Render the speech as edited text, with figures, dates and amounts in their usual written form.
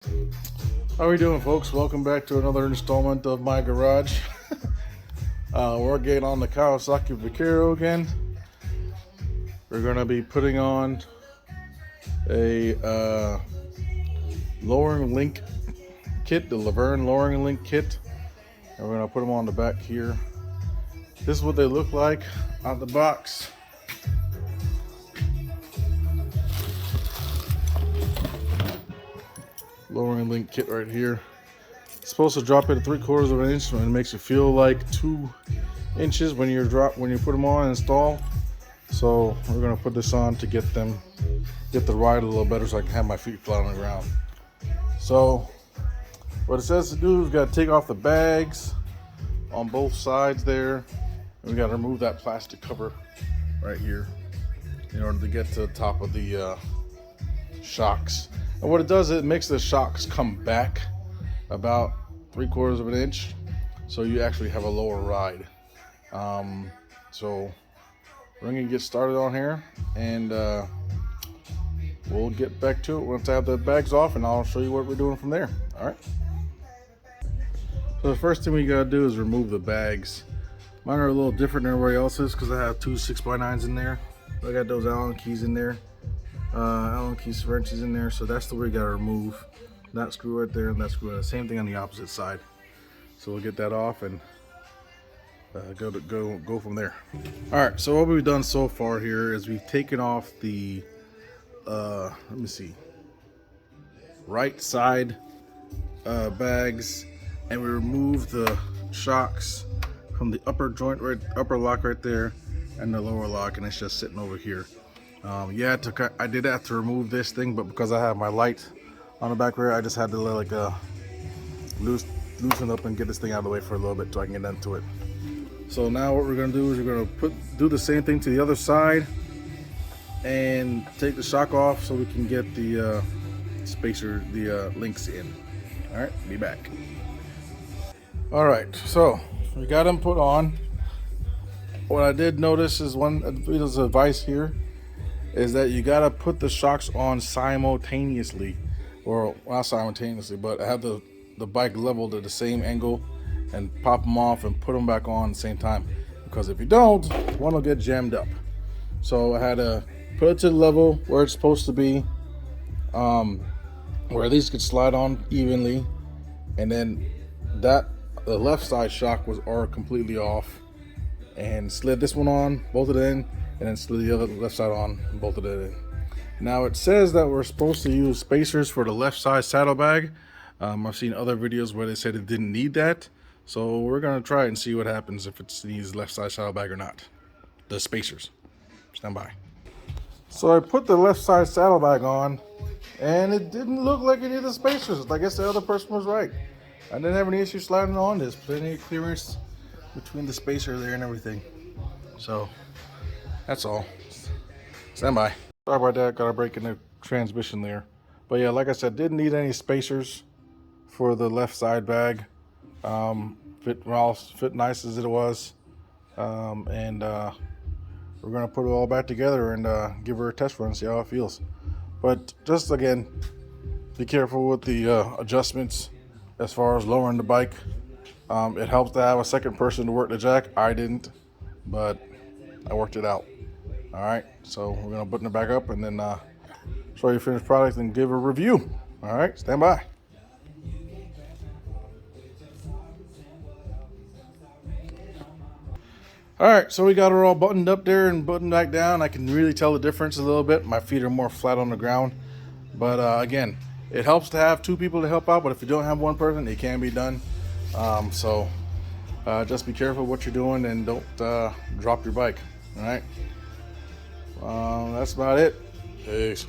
How are we doing, folks? Welcome back to another installment of my garage. We're getting on the Kawasaki Vaquero again. We're going to be putting on a lowering link kit, the luverne lowering link kit. And we're going to put them on the back here. This is what they look like out the box. Lowering link kit right here. It's supposed to drop it at 3/4 of an inch, and it makes it feel like 2 inches when you put them on and install. So we're gonna put this on to get the ride a little better, so I can have my feet flat on the ground. So what it says to do is we gotta take off the bags on both sides there, and we gotta remove that plastic cover right here in order to get to the top of the shocks. And what it does is it makes the shocks come back about 3/4 of an inch, so you actually have a lower ride. So we're gonna get started on here, and we'll get back to it once I have the bags off, and I'll show you what we're doing from there. All right. So the first thing we gotta do is remove the bags. Mine are a little different than everybody else's because I have 2 6x9s in there. I got those Allen keys in there. Allen keys wrenches in there, so that's the way you gotta remove that screw right there and that screw. Same thing on the opposite side. So we'll get that off and go from there. All right. So what we've done so far here is we've taken off the let me see, right side bags, and we removed the shocks from the upper joint, upper lock right there, and the lower lock, and it's just sitting over here. Yeah, I did have to remove this thing, but because I have my light on the back rear, I just had to loosen up and get this thing out of the way for a little bit so I can get into it. So now what we're gonna do is we're gonna do the same thing to the other side and take the shock off so we can get the links in. All right, be back. All right, so we got them put on. What I did notice is one piece of advice here is that you gotta put the shocks on simultaneously, or not simultaneously, but have the bike leveled at the same angle, and pop them off and put them back on at the same time, because if you don't, one will get jammed up. So I had to put it to the level where it's supposed to be, where these could slide on evenly, and then the left side shock was already completely off, and slid this one on, bolted it in, and then slid the other left side on and bolted it in. Now it says that we're supposed to use spacers for the left side saddlebag. I've seen other videos where they said it didn't need that, so we're gonna try it and see what happens if it needs left side saddlebag or not. The spacers. Stand by. So I put the left side saddlebag on, and it didn't look like it needed spacers. I guess the other person was right. I didn't have any issue sliding on this. Plenty of clearance between the spacer there and everything. So that's all. Stand by. Sorry about that. Got a break in the transmission there. But yeah, like I said, didn't need any spacers for the left side bag. Fit nice as it was. And we're gonna put it all back together and give her a test run, see how it feels. But just again, be careful with the adjustments as far as lowering the bike. It helps to have a second person to work the jack. I didn't, but I worked it out. All right, so we're gonna button it back up and then show you finished product and give a review. All right, stand by. All right, so we got her all buttoned up there and buttoned back down. I can really tell the difference a little bit. My feet are more flat on the ground, but again, it helps to have 2 people to help out. But if you don't have 1 person, it can be done. So just be careful what you're doing and don't drop your bike. All right, that's about it. Peace.